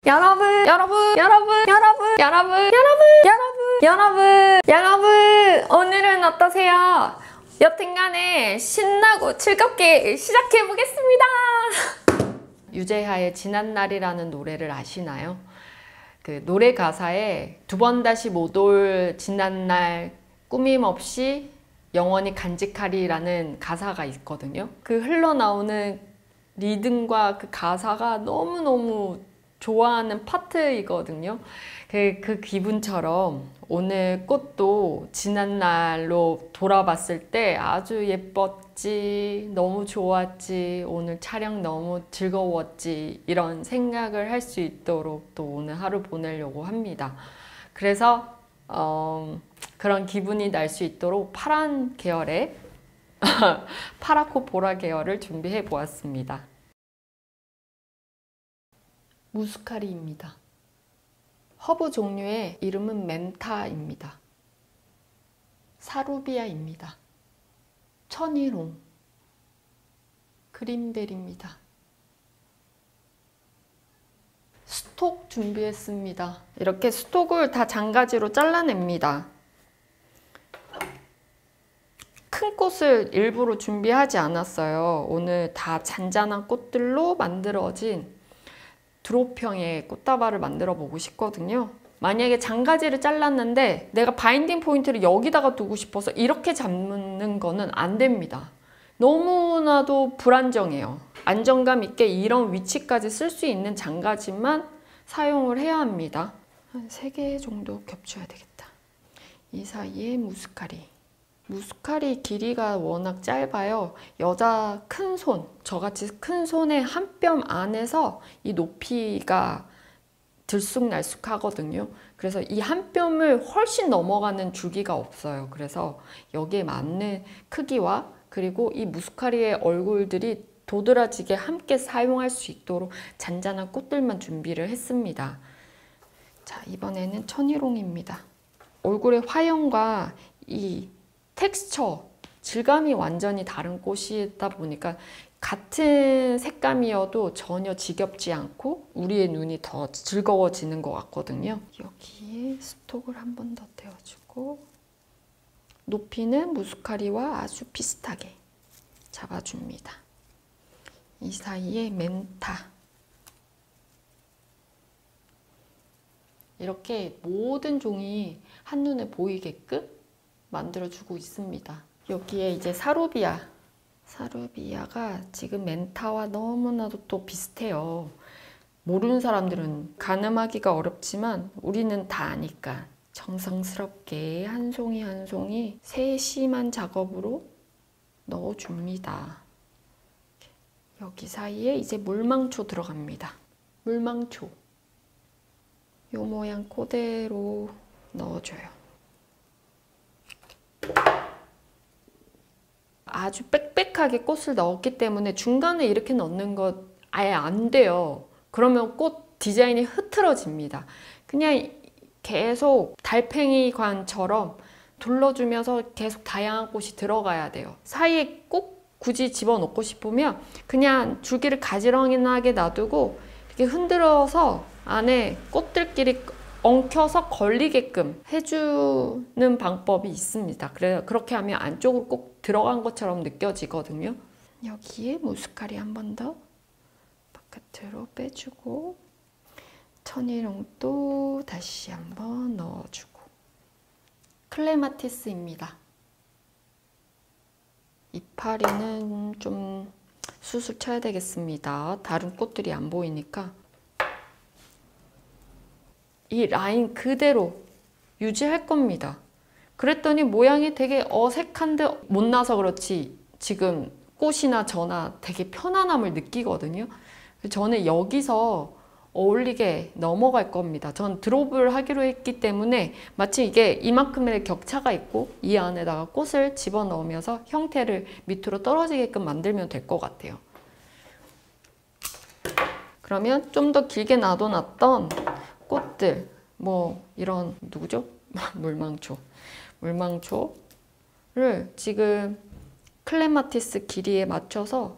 여러분, 오늘은 어떠세요? 여튼간에 신나고 즐겁게 시작해보겠습니다. 유재하의 지난날이라는 노래를 아시나요? 그 노래 가사에 두 번 다시 못 올 지난날 꾸밈없이 영원히 간직하리라는 가사가 있거든요. 그 흘러나오는 리듬과 그 가사가 너무너무 좋아하는 파트이거든요. 그 기분처럼 오늘 꽃도 지난날로 돌아봤을 때 아주 예뻤지, 너무 좋았지, 오늘 촬영 너무 즐거웠지, 이런 생각을 할 수 있도록 또 오늘 하루 보내려고 합니다. 그래서 그런 기분이 날 수 있도록 파란 계열의 파랗고 보라 계열을 준비해 보았습니다. 무스카리입니다. 허브 종류의 이름은 멘타입니다. 사루비아입니다. 천일홍, 그린벨입니다. 스톡 준비했습니다. 이렇게 스톡을 다 장가지로 잘라냅니다. 큰 꽃을 일부러 준비하지 않았어요. 오늘 다 잔잔한 꽃들로 만들어진 드롭형의 꽃다발을 만들어 보고 싶거든요. 만약에 장가지를 잘랐는데 내가 바인딩 포인트를 여기다가 두고 싶어서 이렇게 잡는 거는 안 됩니다. 너무나도 불안정해요. 안정감 있게 이런 위치까지 쓸 수 있는 장가지만 사용을 해야 합니다. 한 3개 정도 겹쳐야 되겠다. 이 사이에 무스카리. 무스카리 길이가 워낙 짧아요. 여자 큰 손, 저같이 큰 손의 한 뼘 안에서 이 높이가 들쑥날쑥 하거든요. 그래서 이 한 뼘을 훨씬 넘어가는 줄기가 없어요. 그래서 여기에 맞는 크기와 그리고 이 무스카리의 얼굴들이 도드라지게 함께 사용할 수 있도록 잔잔한 꽃들만 준비를 했습니다. 자, 이번에는 천일홍입니다. 얼굴의 화형과 이 텍스처, 질감이 완전히 다른 꽃이다 보니까 같은 색감이어도 전혀 지겹지 않고 우리의 눈이 더 즐거워지는 것 같거든요. 여기에 스톡을 한 번 더 떼어주고 높이는 무스카리와 아주 비슷하게 잡아줍니다. 이 사이에 멘타. 이렇게 모든 종이 한눈에 보이게끔 만들어주고 있습니다. 여기에 이제 사루비아가 지금 멘타와 너무나도 또 비슷해요. 모르는 사람들은 가늠하기가 어렵지만 우리는 다 아니까 정성스럽게 한 송이 한 송이 세심한 작업으로 넣어줍니다. 여기 사이에 이제 물망초 들어갑니다. 물망초 이 모양 그대로 넣어줘요. 아주 빽빽하게 꽃을 넣었기 때문에 중간에 이렇게 넣는 것 아예 안 돼요. 그러면 꽃 디자인이 흐트러집니다. 그냥 계속 달팽이관처럼 둘러주면서 계속 다양한 꽃이 들어가야 돼요. 사이에 꼭 굳이 집어넣고 싶으면 그냥 줄기를 가지런하게 놔두고 이렇게 흔들어서 안에 꽃들끼리 엉켜서 걸리게끔 해주는 방법이 있습니다. 그렇게 하면 안쪽으로 꼭 들어간 것처럼 느껴지거든요. 여기에 무스카리 한 번 더 바깥으로 빼주고 천일홍도 다시 한번 넣어주고 클레마티스입니다. 이파리는 좀 수술 쳐야 되겠습니다. 다른 꽃들이 안 보이니까. 이 라인 그대로 유지할 겁니다. 그랬더니 모양이 되게 어색한데 못나서 그렇지 지금 꽃이나 저나 되게 편안함을 느끼거든요. 저는 여기서 어울리게 넘어갈 겁니다. 전 드롭을 하기로 했기 때문에 마치 이게 이만큼의 격차가 있고 이 안에다가 꽃을 집어넣으면서 형태를 밑으로 떨어지게끔 만들면 될 것 같아요. 그러면 좀 더 길게 놔둬놨던 꽃들, 뭐 이런 누구죠? 물망초를 지금 클레마티스 길이에 맞춰서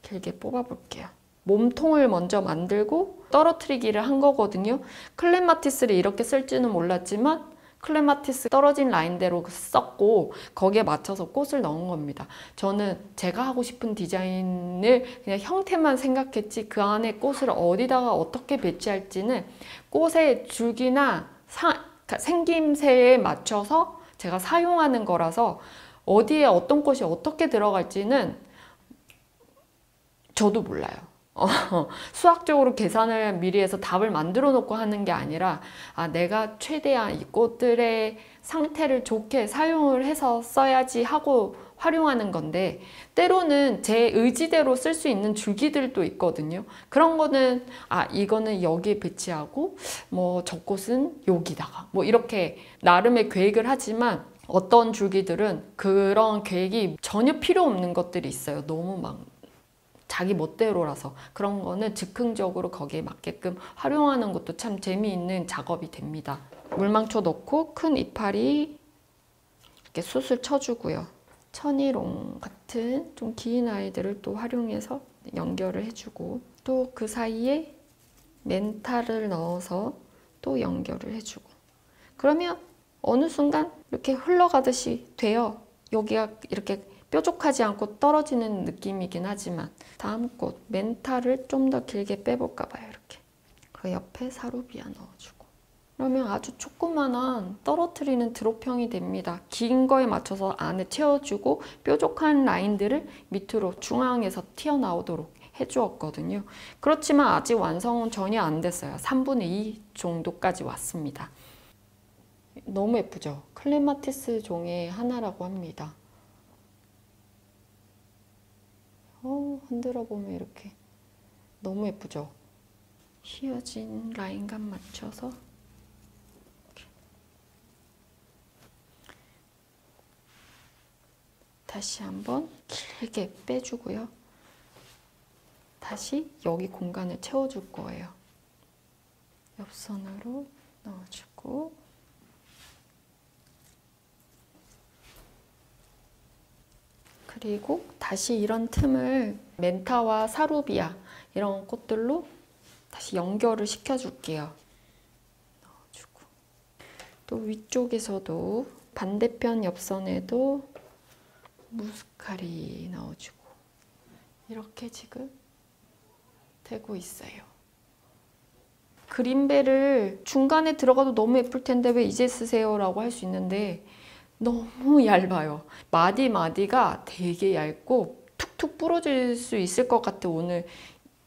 길게 뽑아 볼게요. 몸통을 먼저 만들고 떨어뜨리기를 한 거거든요. 클레마티스를 이렇게 쓸지는 몰랐지만 클레마티스 떨어진 라인대로 썼고 거기에 맞춰서 꽃을 넣은 겁니다. 저는 제가 하고 싶은 디자인을 그냥 형태만 생각했지 그 안에 꽃을 어디다가 어떻게 배치할지는 꽃의 줄기나 생김새에 맞춰서 제가 사용하는 거라서 어디에 어떤 꽃이 어떻게 들어갈지는 저도 몰라요. 수학적으로 계산을 미리 해서 답을 만들어 놓고 하는 게 아니라 내가 최대한 이 꽃들의 상태를 좋게 사용을 해서 써야지 하고 활용하는 건데 때로는 제 의지대로 쓸 수 있는 줄기들도 있거든요. 그런 거는 이거는 여기에 배치하고 뭐 저 꽃은 여기다가 뭐 이렇게 나름의 계획을 하지만 어떤 줄기들은 그런 계획이 전혀 필요 없는 것들이 있어요. 너무 막 자기 멋대로라서 그런 거는 즉흥적으로 거기에 맞게끔 활용하는 것도 참 재미있는 작업이 됩니다. 물망초 넣고 큰 이파리 이렇게 숯을 쳐주고요. 천이롱 같은 좀 긴 아이들을 또 활용해서 연결을 해주고 또 그 사이에 멘탈을 넣어서 또 연결을 해주고 그러면 어느 순간 이렇게 흘러가듯이 돼요. 여기가 이렇게 뾰족하지 않고 떨어지는 느낌이긴 하지만 다음 꽃 멘탈을 좀 더 길게 빼볼까 봐요. 이렇게 그 옆에 사루비아 넣어주고 그러면 아주 조그만한 떨어뜨리는 드롭형이 됩니다. 긴 거에 맞춰서 안에 채워주고 뾰족한 라인들을 밑으로 중앙에서 튀어나오도록 해주었거든요. 그렇지만 아직 완성은 전혀 안 됐어요. 3분의 2 정도까지 왔습니다. 너무 예쁘죠? 클레마티스 종의 하나라고 합니다. 흔들어 보면 이렇게 너무 예쁘죠? 휘어진 라인감 맞춰서 이렇게. 다시 한번 길게 빼주고요. 다시 여기 공간을 채워줄 거예요. 옆선으로 넣어주고 그리고 다시 이런 틈을 멘타와 사루비아 이런 꽃들로 다시 연결을 시켜줄게요. 넣어주고 또 위쪽에서도 반대편 옆선에도 무스카리 넣어주고 이렇게 지금 되고 있어요. 그린벨을 중간에 들어가도 너무 예쁠 텐데 왜 이제 쓰세요? 라고 할 수 있는데 너무 얇아요. 마디마디가 되게 얇고 툭툭 부러질 수 있을 것 같아. 오늘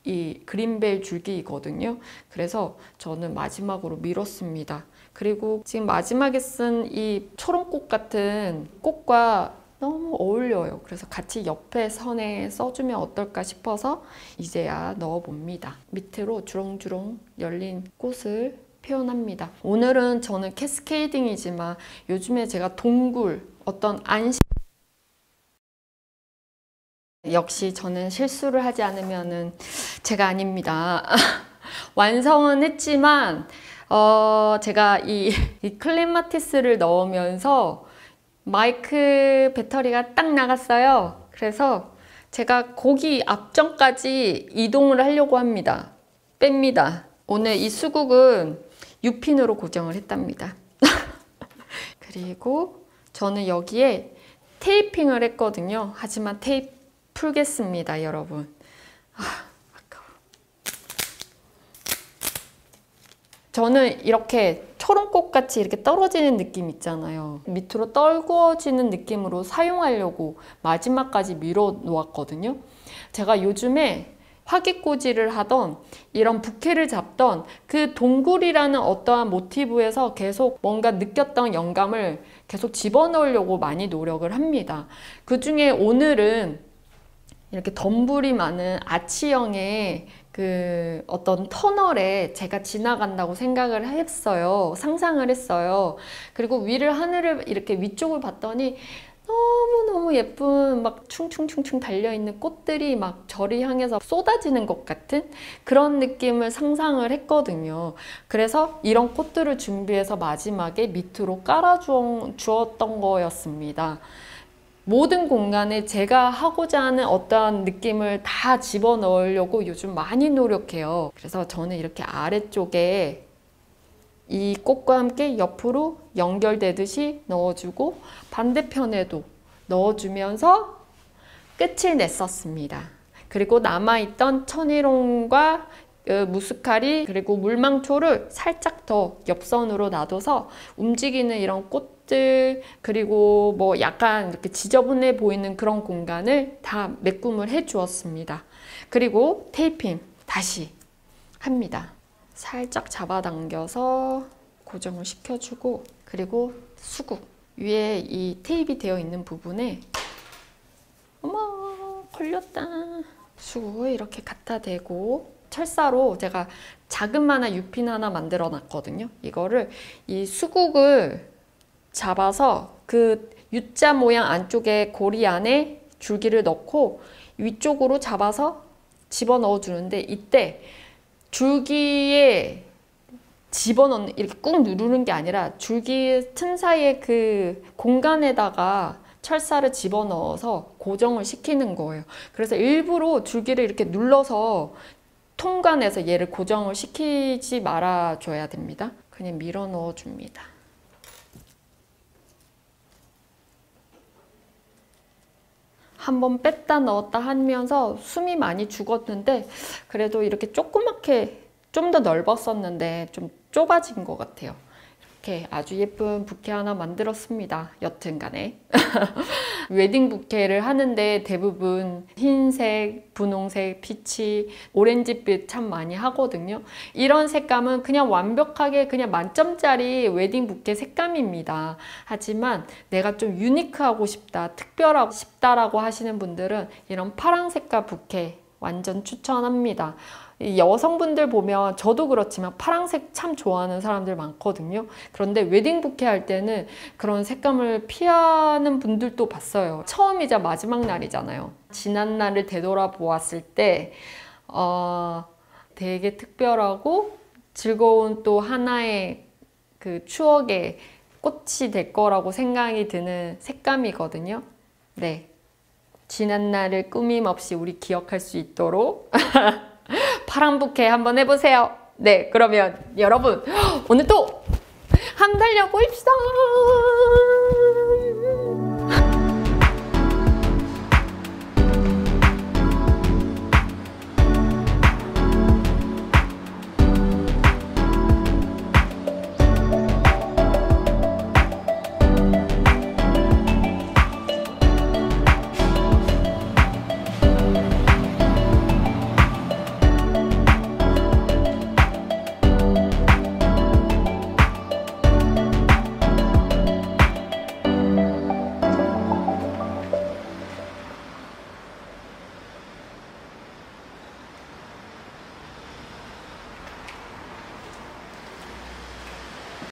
이 그린벨 줄기이거든요. 그래서 저는 마지막으로 밀었습니다. 그리고 지금 마지막에 쓴 이 초롱꽃 같은 꽃과 너무 어울려요. 그래서 같이 옆에 선에 써주면 어떨까 싶어서 이제야 넣어봅니다. 밑으로 주렁주렁 열린 꽃을 표현합니다. 오늘은 저는 캐스케이딩이지만 요즘에 제가 동굴, 어떤 안심 역시 저는 실수를 하지 않으면은 제가 아닙니다. 완성은 했지만 제가 이 클레마티스를 넣으면서 마이크 배터리가 딱 나갔어요. 그래서 제가 거기 앞전까지 이동을 하려고 합니다. 뺍니다. 오늘 이 수국은 6핀으로 고정을 했답니다. 그리고 저는 여기에 테이핑을 했거든요. 하지만 테이프 풀겠습니다, 여러분. 아까워. 저는 이렇게 초롱꽃같이 이렇게 떨어지는 느낌 있잖아요. 밑으로 떨구어지는 느낌으로 사용하려고 마지막까지 밀어 놓았거든요. 제가 요즘에 화기꼬지를 하던 이런 부케를 잡던 그 동굴이라는 어떠한 모티브에서 계속 뭔가 느꼈던 영감을 계속 집어넣으려고 많이 노력을 합니다. 그 중에 오늘은 이렇게 덤불이 많은 아치형의 그 어떤 터널에 제가 지나간다고 생각을 했어요. 상상을 했어요. 그리고 하늘을 이렇게 위쪽을 봤더니 너무너무 예쁜 막 충충충충 달려있는 꽃들이 막 저를 향해서 쏟아지는 것 같은 그런 느낌을 상상을 했거든요. 그래서 이런 꽃들을 준비해서 마지막에 밑으로 깔아주었던 거였습니다. 모든 공간에 제가 하고자 하는 어떠한 느낌을 다 집어넣으려고 요즘 많이 노력해요. 그래서 저는 이렇게 아래쪽에 이 꽃과 함께 옆으로 연결되듯이 넣어주고 반대편에도 넣어주면서 끝을 냈었습니다. 그리고 남아있던 천일홍과 무스카리 그리고 물망초를 살짝 더 옆선으로 놔둬서 움직이는 이런 꽃들 그리고 뭐 약간 이렇게 지저분해 보이는 그런 공간을 다 메꿈을 해 주었습니다. 그리고 테이핑 다시 합니다. 살짝 잡아당겨서 고정을 시켜주고 그리고 수국 위에 이 테이프가 되어 있는 부분에 어머 걸렸다. 수국을 이렇게 갖다 대고 철사로 제가 자그마한 유핀 하나 만들어 놨거든요. 이거를 이 수국을 잡아서 그 U자 모양 안쪽에 고리 안에 줄기를 넣고 위쪽으로 잡아서 집어넣어 주는데 이때 줄기에 집어넣는 이렇게 꾹 누르는 게 아니라 줄기 틈 사이에 그 공간에다가 철사를 집어넣어서 고정을 시키는 거예요. 그래서 일부러 줄기를 이렇게 눌러서 통간에서 얘를 고정을 시키지 말아줘야 됩니다. 그냥 밀어 넣어 줍니다. 한번 뺐다 넣었다 하면서 숨이 많이 죽었는데 그래도 이렇게 조그맣게 좀 더 넓었었는데 좀 좁아진 것 같아요. 이렇게 아주 예쁜 부케 하나 만들었습니다. 여튼간에 웨딩 부케를 하는데 대부분 흰색, 분홍색, 피치, 오렌지빛 참 많이 하거든요. 이런 색감은 그냥 완벽하게 그냥 만점짜리 웨딩 부케 색감입니다. 하지만 내가 좀 유니크하고 싶다, 특별하고 싶다라고 하시는 분들은 이런 파랑 색깔 부케 완전 추천합니다. 여성분들 보면 저도 그렇지만 파랑색 참 좋아하는 사람들 많거든요. 그런데 웨딩 부케 할 때는 그런 색감을 피하는 분들도 봤어요. 처음이자 마지막 날이잖아요. 지난 날을 되돌아보았을 때 되게 특별하고 즐거운 또 하나의 그 추억의 꽃이 될 거라고 생각이 드는 색감이거든요. 네, 지난 날을 꾸밈없이 우리 기억할 수 있도록 파랑 부케 한번 해보세요. 네, 그러면 여러분 오늘 또 한 달려 보입시다.